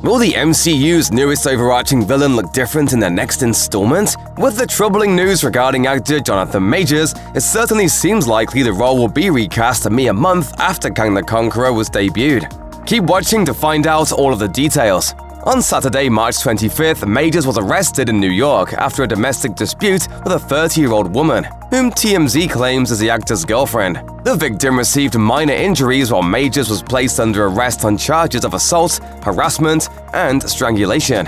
Will the MCU's newest overarching villain look different in their next installment? With the troubling news regarding actor Jonathan Majors, it certainly seems likely the role will be recast a mere month after Kang the Conqueror was debuted. Keep watching to find out all of the details. On Saturday, March 25th, Majors was arrested in New York after a domestic dispute with a 30-year-old woman, whom TMZ claims is the actor's girlfriend. The victim received minor injuries while Majors was placed under arrest on charges of assault, harassment, and strangulation.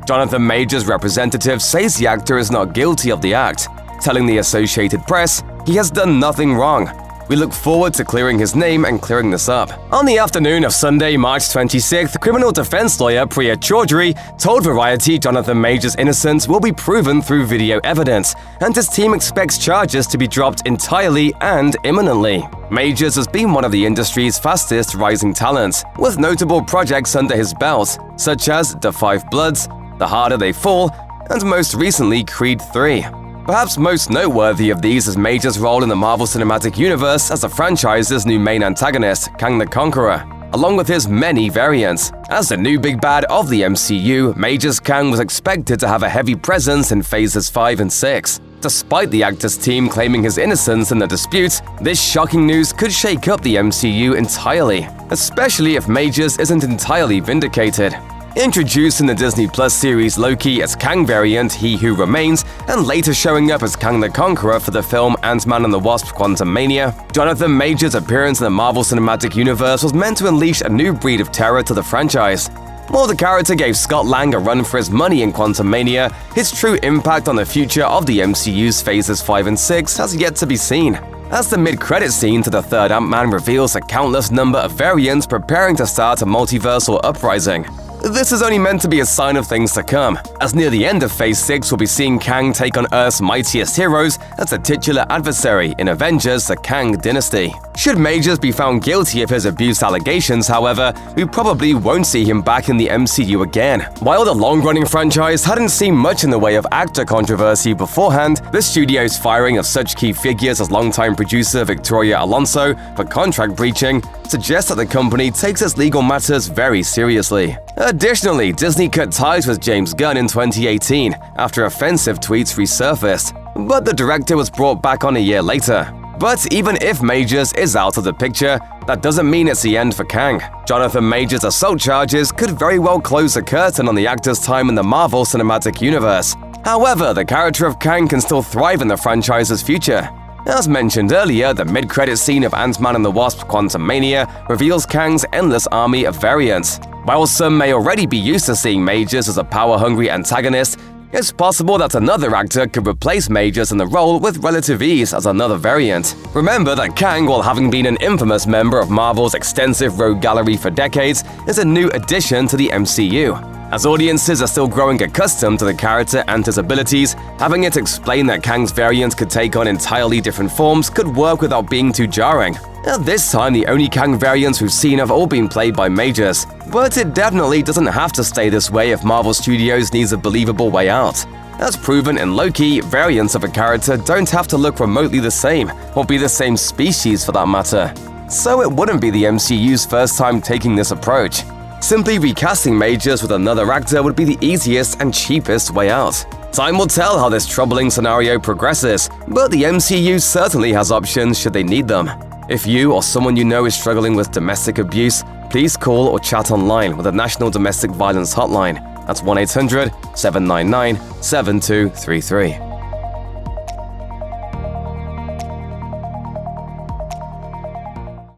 Jonathan Majors' representative says the actor is not guilty of the act, telling the Associated Press he has done nothing wrong. We look forward to clearing his name and clearing this up. On the afternoon of Sunday, March 26th, criminal defense lawyer Priya Chaudhry told Variety Jonathan Majors' innocence will be proven through video evidence, and his team expects charges to be dropped entirely and imminently. Majors has been one of the industry's fastest rising talents, with notable projects under his belt, such as The Five Bloods, The Harder They Fall, and most recently Creed 3. Perhaps most noteworthy of these is Majors' role in the Marvel Cinematic Universe as the franchise's new main antagonist, Kang the Conqueror, along with his many variants. As the new big bad of the MCU, Majors' Kang was expected to have a heavy presence in Phases 5 and 6. Despite the actor's team claiming his innocence in the dispute, this shocking news could shake up the MCU entirely, especially if Majors isn't entirely vindicated. Introduced in the Disney Plus series Loki as Kang variant He Who Remains, and later showing up as Kang the Conqueror for the film Ant-Man and the Wasp: Quantumania, Jonathan Majors' appearance in the Marvel Cinematic Universe was meant to unleash a new breed of terror to the franchise. While the character gave Scott Lang a run for his money in Quantumania, his true impact on the future of the MCU's Phases 5 and 6 has yet to be seen, as the mid-credit scene to the third Ant-Man reveals a countless number of variants preparing to start a multiversal uprising. This is only meant to be a sign of things to come, as near the end of Phase 6 we'll be seeing Kang take on Earth's mightiest heroes as a titular adversary in Avengers: The Kang Dynasty. Should Majors be found guilty of his abuse allegations, however, we probably won't see him back in the MCU again. While the long-running franchise hadn't seen much in the way of actor controversy beforehand, the studio's firing of such key figures as longtime producer Victoria Alonso for contract breaching suggests that the company takes its legal matters very seriously. Additionally, Disney cut ties with James Gunn in 2018 after offensive tweets resurfaced, but the director was brought back on a year later. But even if Majors is out of the picture, that doesn't mean it's the end for Kang. Jonathan Majors' assault charges could very well close the curtain on the actor's time in the Marvel Cinematic Universe. However, the character of Kang can still thrive in the franchise's future. As mentioned earlier, the mid-credit scene of Ant-Man and the Wasp: Quantumania reveals Kang's endless army of variants. While some may already be used to seeing Majors as a power-hungry antagonist, it's possible that another actor could replace Majors in the role with relative ease as another variant. Remember that Kang, while having been an infamous member of Marvel's extensive rogue gallery for decades, is a new addition to the MCU. As audiences are still growing accustomed to the character and his abilities, having it explain that Kang's variant could take on entirely different forms could work without being too jarring. At this time, the only Kang variants we've seen have all been played by Majors, but it definitely doesn't have to stay this way if Marvel Studios needs a believable way out. As proven in Loki, variants of a character don't have to look remotely the same, or be the same species for that matter. So it wouldn't be the MCU's first time taking this approach. Simply recasting Majors with another actor would be the easiest and cheapest way out. Time will tell how this troubling scenario progresses, but the MCU certainly has options should they need them. If you or someone you know is struggling with domestic abuse, please call or chat online with the National Domestic Violence Hotline. That's 1-800-799-7233.